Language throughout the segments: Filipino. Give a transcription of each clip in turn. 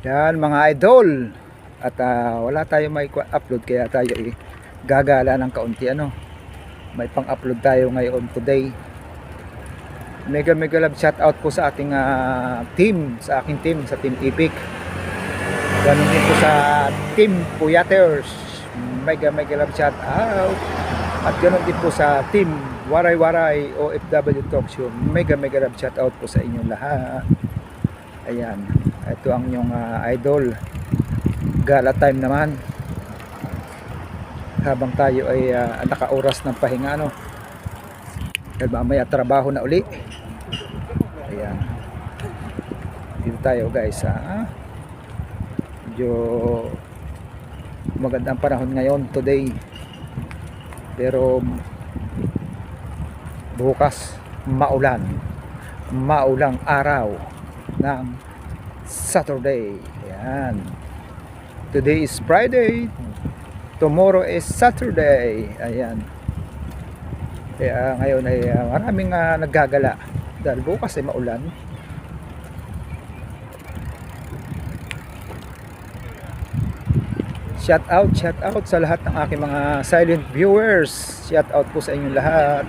Yan mga idol. At wala tayo may upload kaya tayo gagala ng kaunti ano. May pang-upload tayo ngayon today. Mega love shout out po sa ating team, sa aking team, sa Team Epic. Ganun din po sa Team Puyaters. Mega love shout out. At ganun din po sa Team Waray Waray OFW Talk Show. Mega love shout out po sa inyong lahat. Ayan. Ito ang inyong idol. Gala time naman. Habang tayo ay naka-oras ng pahinga ano. Dahil mamaya trabaho na uli. Ayan. Dito tayo guys medyo magandang panahon ngayon today. Pero bukas maulan. Maulang araw ng Saturday. Ayan. Today is Friday. Tomorrow is Saturday. Ayan. Kaya ngayon ay maraming naggagala dahil bukas ay maulan. Shout out sa lahat ng aking mga silent viewers. Shout out po sa inyong lahat.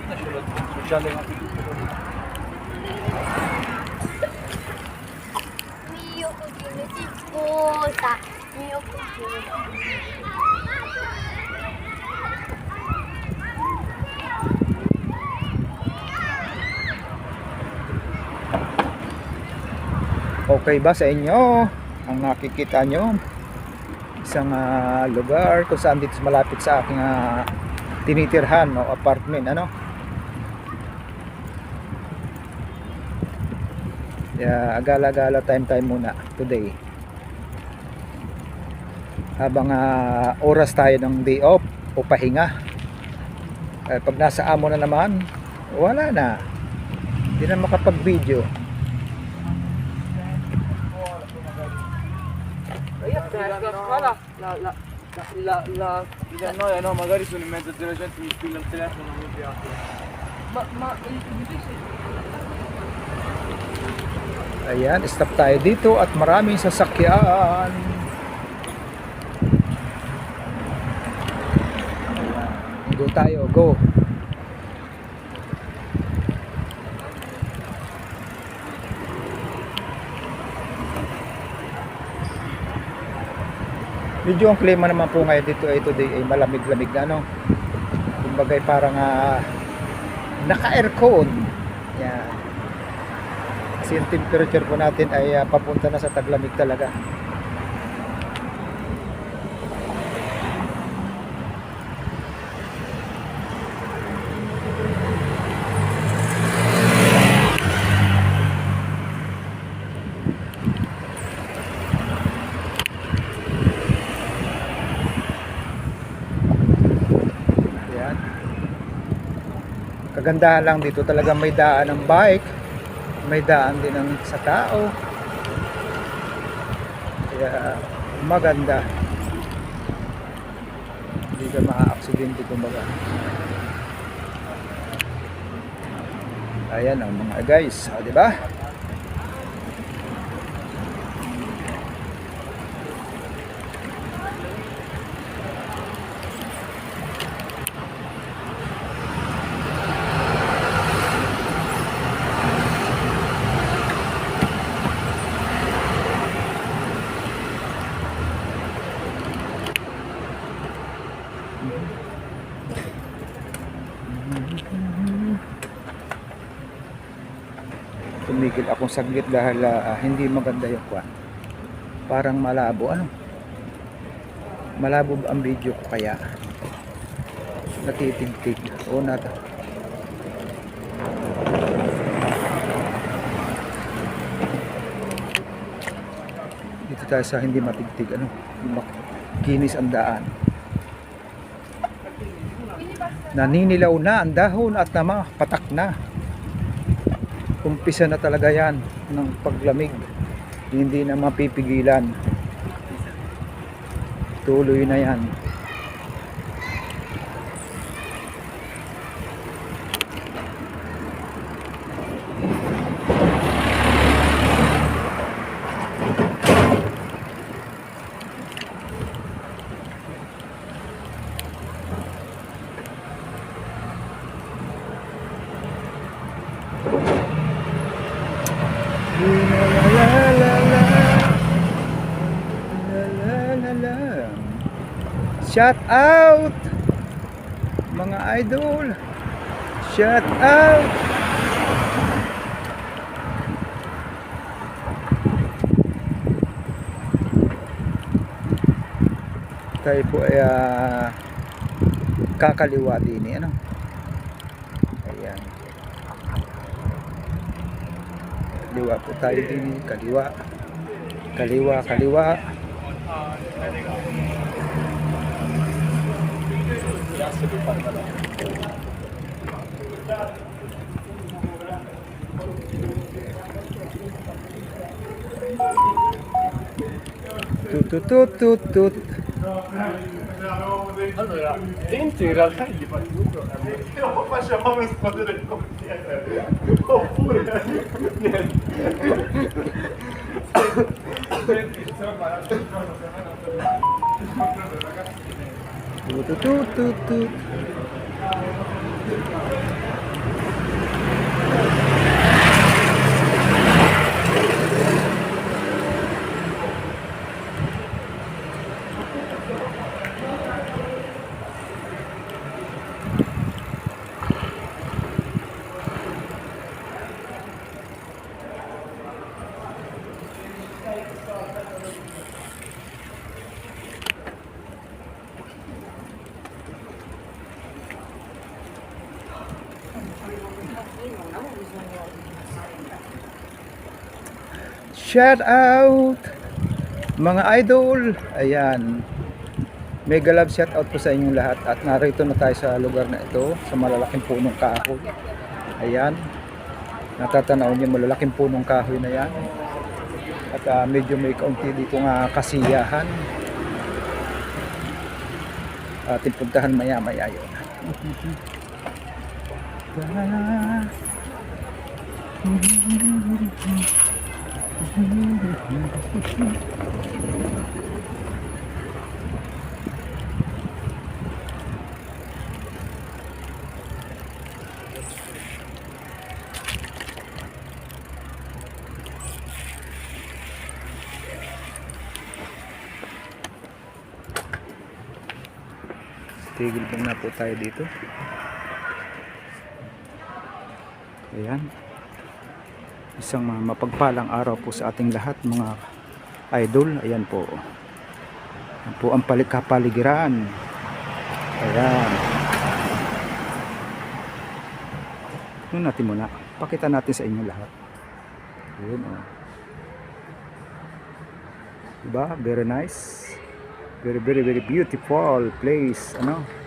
Okay ba sa inyo ang nakikita nyo? Isang lugar kung saan dito malapit sa aking tinitirhan o apartment ano? Agala-gala time muna today. Habang oras tayo ng day off o pahinga. Pag nasa amo na naman, wala na. Hindi na makapag-video. magari sono in mezzo della gente mi spilla il telefono non mi piace. Ayan, stop tayo dito at maraming sasakyan. Go tayo, go. Medyo ang klima naman po ngayon dito ay today ay malamig-lamig na ano. Kumbaga parang naka-aircon. Yan. Kasi yung temperature po natin ay papunta na sa taglamig talaga. Kagandahan lang dito talaga may daan ng bike, may daan din ng sa tao. Kaya maganda. Hindi ka maa-aksidente kumbaga. Ayan ang mga guys, di ba? Tumigil akong saglit dahil hindi maganda yung kwan. Parang malabo ano. Malabo ang video ko kaya natitigtig o nata. Dito tayo sa hindi matigtig ano. Kinis ang daan. Naninilaw na ang dahon at patak na. Umpisa na talaga yan ng paglamig. Hindi na mapipigilan. Tuloy na yan. Shout out mga idol. Shout out. Tayo po ay kakaliwa din ano. Ayan. Kaliwa po tayo din, kaliwa. Kaliwa, kaliwa. Tut tut tut tut tut. Allora, dentro in realtà gli fa tutto. O facciamo esplodere il contiene, oppure niente. Tut tut tut tut tut. Shout out mga idol. Ayan, mega love shout out po sa inyong lahat. At narito na tayo sa lugar na ito, sa malalaking punong kahoy. Ayan, natatanaw niyo malalaking punong kahoy na yan. At medyo may kaunti dito nga kasiyahan. Ating puntahan maya maya yun. Tigil po na po tayo dito. Ayan. Isang mapagpalang araw po sa ating lahat mga idol. Ayan po. Ayan po ang kapaligiran. Ayan. Tignan natin muna. Pakita natin sa inyo lahat. Ayan o. Diba? Very nice. Very very very beautiful place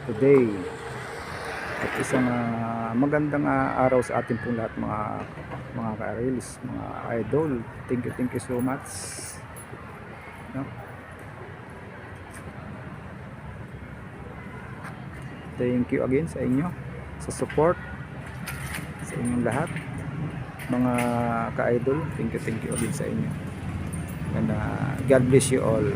today. At isang magandang araw sa ating pong lahat mga ka-reels, mga idol. Thank you so much. Thank you again sa inyo sa support sa inyong lahat mga ka-idol. Thank you again sa inyo. And God bless you all.